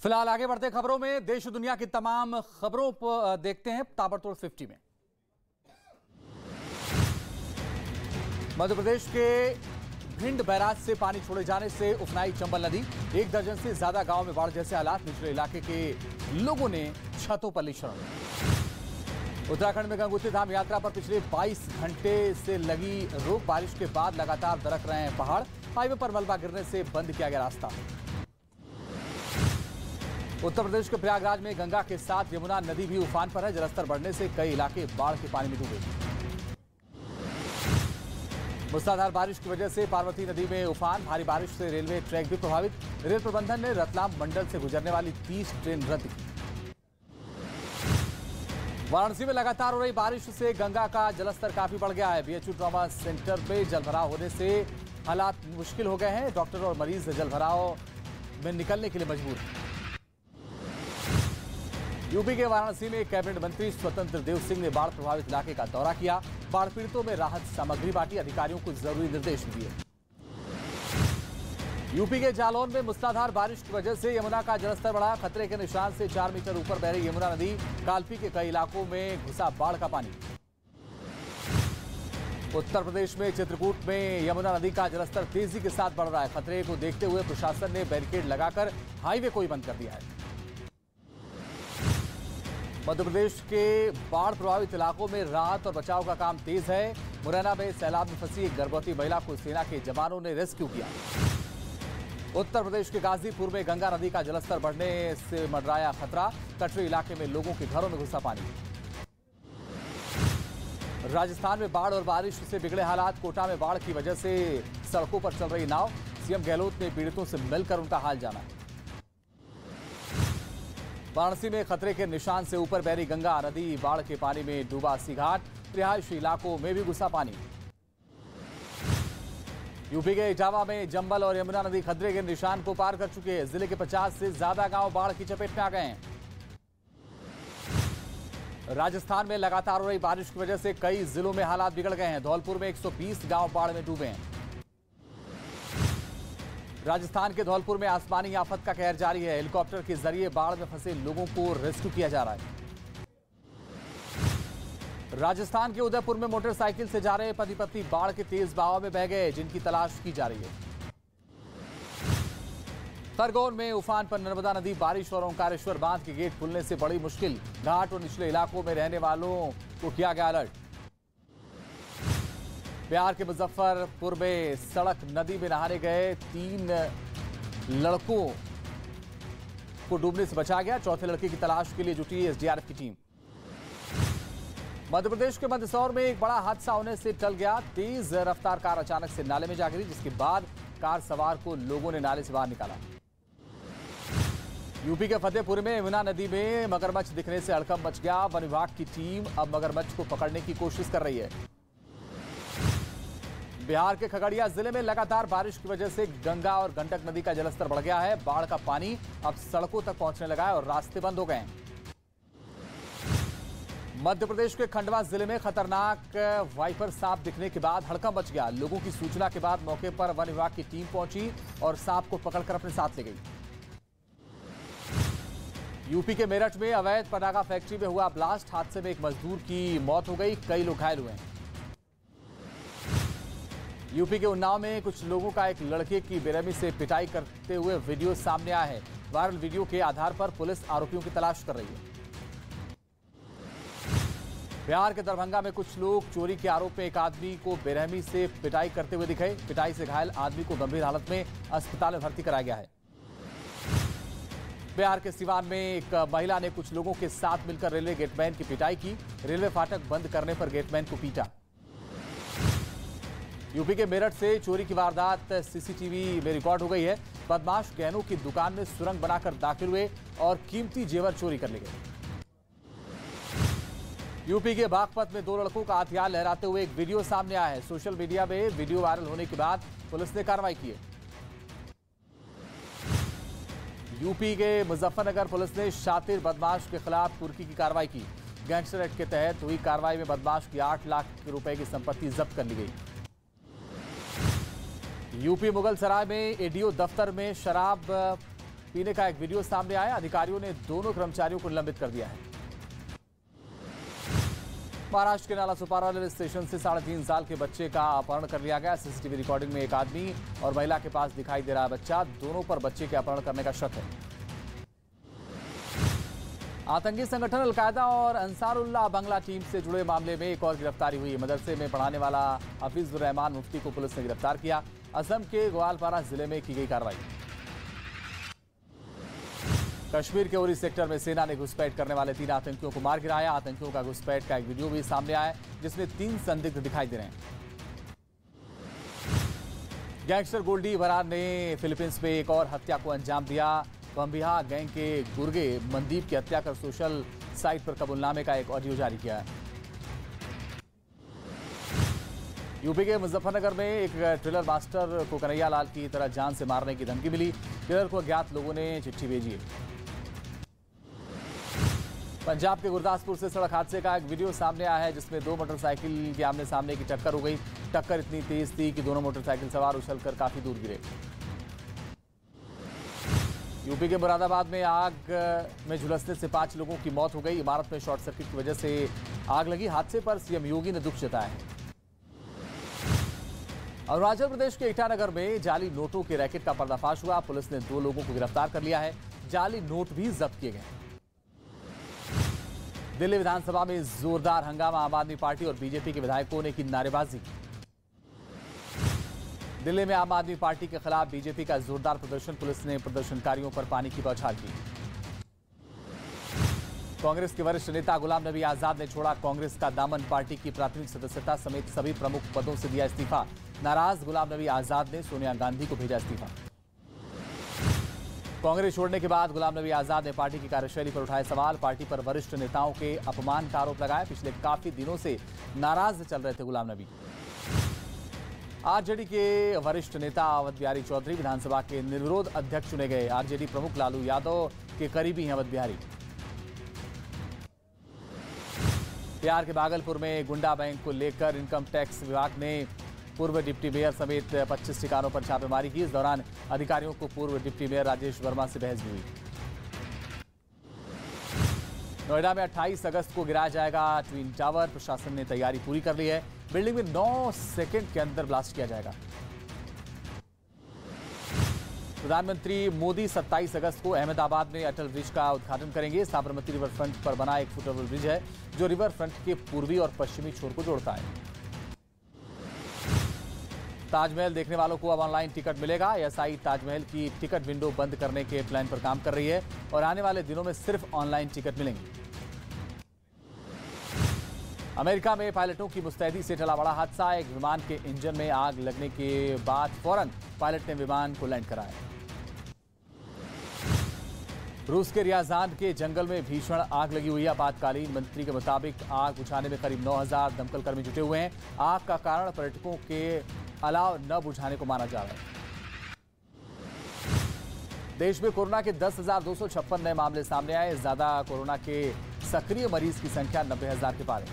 फिलहाल आगे बढ़ते खबरों में देश और दुनिया की तमाम खबरों पर देखते हैं ताबड़तोड़ 50 में। मध्य प्रदेश के भिंड बैराज से पानी छोड़े जाने से उफनाई चंबल नदी। 1 दर्जन से ज्यादा गांव में बाढ़ जैसे हालात। निचले इलाके के लोगों ने छतों पर ली शरण। उत्तराखंड में गंगोत्री धाम यात्रा पर पिछले 22 घंटे से लगी रोक। बारिश के बाद लगातार दरक रहे हैं पहाड़। हाईवे पर मलबा गिरने से बंद किया गया रास्ता। उत्तर प्रदेश के प्रयागराज में गंगा के साथ यमुना नदी भी उफान पर है। जलस्तर बढ़ने से कई इलाके बाढ़ के पानी में डूबे। मूसलाधार बारिश की वजह से पार्वती नदी में उफान। भारी बारिश से रेलवे ट्रैक भी प्रभावित। रेल प्रबंधन ने रतलाम मंडल से गुजरने वाली 30 ट्रेन रद्द की। वाराणसी में लगातार हो रही बारिश से गंगा का जलस्तर काफी बढ़ गया है। बीएचयू ट्रॉमा सेंटर में जलभराव होने से हालात मुश्किल हो गए हैं। डॉक्टर और मरीज जलभराव में निकलने के लिए मजबूर हैं। यूपी के वाराणसी में कैबिनेट मंत्री स्वतंत्र देव सिंह ने बाढ़ प्रभावित इलाके का दौरा किया। बाढ़ पीड़ितों में राहत सामग्री बांटी। अधिकारियों को जरूरी निर्देश दिए। यूपी के जालौन में मूसलाधार बारिश की वजह से यमुना का जलस्तर बढ़ा। खतरे के निशान से 4 मीटर ऊपर बह रही यमुना नदी। कालपी के कई इलाकों में घुसा बाढ़ का पानी। उत्तर प्रदेश में चित्रकूट में यमुना नदी का जलस्तर तेजी के साथ बढ़ रहा है। खतरे को देखते हुए प्रशासन ने बैरिकेड लगाकर हाईवे को ही बंद कर दिया है। मध्य प्रदेश के बाढ़ प्रभावित इलाकों में राहत और बचाव का काम तेज है। मुरैना में सैलाब में फंसी एक गर्भवती महिला को सेना के जवानों ने रेस्क्यू किया। उत्तर प्रदेश के गाजीपुर में गंगा नदी का जलस्तर बढ़ने से मंडराया खतरा। कटरी इलाके में लोगों के घरों में घुसा पानी। राजस्थान में बाढ़ और बारिश से बिगड़े हालात। कोटा में बाढ़ की वजह से सड़कों पर चल रही नाव। सीएम गहलोत ने पीड़ितों से मिलकर उनका हाल जाना। वाराणसी में खतरे के निशान से ऊपर बह रही गंगा नदी। बाढ़ के पानी में डूबा अस्सी घाट। रिहायशी इलाकों में भी घुसा पानी। यूपी के इटावा में जंबल और यमुना नदी खतरे के निशान को पार कर चुके हैं। जिले के 50 से ज्यादा गांव बाढ़ की चपेट में आ गए हैं। राजस्थान में लगातार हो रही बारिश की वजह से कई जिलों में हालात बिगड़ गए हैं। धौलपुर में 120 गांव बाढ़ में डूबे हैं। राजस्थान के धौलपुर में आसमानी आफत का कहर जारी है। हेलीकॉप्टर के जरिए बाढ़ में फंसे लोगों को रेस्क्यू किया जा रहा है। राजस्थान के उदयपुर में मोटरसाइकिल से जा रहे पति पत्नी बाढ़ के तेज बहाव में बह गए, जिनकी तलाश की जा रही है। खरगोन में उफान पर नर्मदा नदी। बारिश और ओंकारेश्वर बांध के गेट खुलने से बड़ी मुश्किल। घाट और निचले इलाकों में रहने वालों को किया गया अलर्ट। बिहार के मुजफ्फरपुर में सड़क नदी में नहाने गए 3 लड़कों को डूबने से बचा गया। चौथे लड़के की तलाश के लिए जुटी एसडीआरएफ की टीम। मध्य प्रदेश के मंदसौर में एक बड़ा हादसा होने से टल गया। तेज रफ्तार कार अचानक से नाले में जा गिरी, जिसके बाद कार सवार को लोगों ने नाले से बाहर निकाला। यूपी के फतेहपुर में यमुना नदी में मगरमच्छ दिखने से हड़कंप मच गया। वन विभाग की टीम अब मगरमच्छ को पकड़ने की कोशिश कर रही है। बिहार के खगड़िया जिले में लगातार बारिश की वजह से गंगा और गंडक नदी का जलस्तर बढ़ गया है। बाढ़ का पानी अब सड़कों तक पहुंचने लगा है और रास्ते बंद हो गए हैं। मध्य प्रदेश के खंडवा जिले में खतरनाक वाइपर सांप दिखने के बाद हड़कंप मच गया। लोगों की सूचना के बाद मौके पर वन विभाग की टीम पहुंची और सांप को पकड़कर अपने साथ ले गई। यूपी के मेरठ में अवैध पटाखा फैक्ट्री में हुआ ब्लास्ट। हादसे में एक मजदूर की मौत हो गई, कई लोग घायल हुए हैं। यूपी के उन्नाव में कुछ लोगों का एक लड़के की बेरहमी से पिटाई करते हुए वीडियो सामने आया है। वायरल वीडियो के आधार पर पुलिस आरोपियों की तलाश कर रही है। बिहार के दरभंगा में कुछ लोग चोरी के आरोप में एक आदमी को बेरहमी से पिटाई करते हुए दिखे। पिटाई से घायल आदमी को गंभीर हालत में अस्पताल में भर्ती कराया गया है। बिहार के सिवान में एक महिला ने कुछ लोगों के साथ मिलकर रेलवे गेटमैन की पिटाई की। रेलवे फाटक बंद करने पर गेटमैन को पीटा। यूपी के मेरठ से चोरी की वारदात सीसीटीवी में रिकॉर्ड हो गई है। बदमाश गहनों की दुकान में सुरंग बनाकर दाखिल हुए और कीमती जेवर चोरी कर ले गए। यूपी के बागपत में 2 लड़कों का हथियार लहराते हुए एक वीडियो सामने आया है। सोशल मीडिया में वीडियो वायरल होने के बाद पुलिस ने कार्रवाई की है। यूपी के मुजफ्फरनगर पुलिस ने शातिर बदमाश के खिलाफ कुर्की की कार्रवाई की। गैंगस्टर एक्ट के तहत हुई कार्रवाई में बदमाश की 8 लाख रुपए की संपत्ति जब्त कर ली गई। यूपी मुगल सराय में एडीओ दफ्तर में शराब पीने का एक वीडियो सामने आया। अधिकारियों ने दोनों कर्मचारियों को निलंबित कर दिया है। महाराष्ट्र के नाला सुपारा रेलवे स्टेशन से 3.5 साल के बच्चे का अपहरण कर लिया गया। सीसीटीवी रिकॉर्डिंग में एक आदमी और महिला के पास दिखाई दे रहा है बच्चा। दोनों पर बच्चे के अपहरण करने का शक है। आतंकी संगठन अलकायदा और अंसारुल्लाह बंगला टीम से जुड़े मामले में एक और गिरफ्तारी हुई। मदरसे में पढ़ाने वाला हफीजुर रहमान मुफ्ती को पुलिस ने गिरफ्तार किया। असम के ग्वालपारा जिले में की गई कार्रवाई। कश्मीर के उरी सेक्टर में सेना ने घुसपैठ करने वाले 3 आतंकियों को मार गिराया। आतंकियों का घुसपैठ का एक वीडियो भी सामने आया जिसमें 3 संदिग्ध दिखाई दे रहे हैं। गैंगस्टर गोल्डी बरार ने फिलीपींस में एक और हत्या को अंजाम दिया। बम्बिहा गैंग के गुर्गे मनदीप की हत्या कर सोशल साइट पर कबूलनामे का एक ऑडियो जारी किया है। यूपी के मुजफ्फरनगर में एक ट्रेलर मास्टर को कन्हैया लाल की तरह जान से मारने की धमकी मिली। ट्रेलर को अज्ञात लोगों ने चिट्ठी भेजी है। पंजाब के गुरदासपुर से सड़क हादसे का एक वीडियो सामने आया है जिसमें 2 मोटरसाइकिल के आमने सामने की टक्कर हो गई। टक्कर इतनी तेज थी कि दोनों मोटरसाइकिल सवार उछलकर काफी दूर गिरे। यूपी के मुरादाबाद में आग में झुलसने से 5 लोगों की मौत हो गई। इमारत में शॉर्ट सर्किट की वजह से आग लगी। हादसे पर सीएम योगी ने दुख जताया है। अरुणाचल प्रदेश के ईटानगर में जाली नोटों के रैकेट का पर्दाफाश हुआ। पुलिस ने 2 लोगों को गिरफ्तार कर लिया है। जाली नोट भी जब्त किए गए। दिल्ली विधानसभा में जोरदार हंगामा। आम आदमी पार्टी और बीजेपी के विधायकों ने की नारेबाजी। दिल्ली में आम आदमी पार्टी के खिलाफ बीजेपी का जोरदार प्रदर्शन। पुलिस ने प्रदर्शनकारियों पर पानी की बौछार की। कांग्रेस के वरिष्ठ नेता गुलाम नबी आजाद ने छोड़ा कांग्रेस का दामन। पार्टी की प्राथमिक सदस्यता समेत सभी प्रमुख पदों से दिया इस्तीफा। नाराज गुलाम नबी आजाद ने सोनिया गांधी को भेजा इस्तीफा। कांग्रेस छोड़ने के बाद गुलाम नबी आजाद ने पार्टी की कार्यशैली पर उठाए सवाल। पार्टी पर वरिष्ठ नेताओं के अपमान का आरोप लगाया। पिछले काफी दिनों से नाराज चल रहे थे गुलाम नबी। आरजेडी के वरिष्ठ नेता अवध बिहारी चौधरी विधानसभा के निर्विरोध अध्यक्ष चुने गए। आरजेडी प्रमुख लालू यादव के करीबी हैं अवध बिहारी। बिहार के भागलपुर में गुंडा बैंक को लेकर इनकम टैक्स विभाग ने पूर्व डिप्टी मेयर समेत 25 ठिकानों पर छापेमारी की। इस दौरान अधिकारियों को पूर्व डिप्टी मेयर राजेश वर्मा से बहस भी हुई। नोएडा में 28 अगस्त को गिराया जाएगा ट्विन टावर। प्रशासन ने तैयारी पूरी कर ली है। बिल्डिंग में 9 सेकंड के अंदर ब्लास्ट किया जाएगा। प्रधानमंत्री मोदी 27 अगस्त को अहमदाबाद में अटल ब्रिज का उद्घाटन करेंगे। साबरमती रिवर फ्रंट पर बना एक फुट ओवर ब्रिज है जो रिवर फ्रंट के पूर्वी और पश्चिमी छोर को जोड़ता है। ताजमहल देखने वालों को अब ऑनलाइन टिकट मिलेगा। एएसआई ताजमहल की टिकट विंडो बंद करने के प्लान पर काम कर रही है और आने वाले दिनों में सिर्फ ऑनलाइन टिकट मिलेंगे। अमेरिका में पायलटों की मुस्तैदी से टला बड़ा हादसा। एक विमान के इंजन में आग लगने के बाद फौरन पायलट ने विमान को लैंड कराया। रूस के रियाजान के जंगल में भीषण आग लगी हुई है। आपातकालीन मंत्री के मुताबिक आग बुझाने में करीब 9000 दमकल कर्मी जुटे हुए हैं। आग का कारण पर्यटकों के अलाव न बुझाने को माना जा रहा है। देश में कोरोना के 10,256 नए मामले सामने आए। ज्यादा कोरोना के सक्रिय मरीज की संख्या 90,000 के पार है।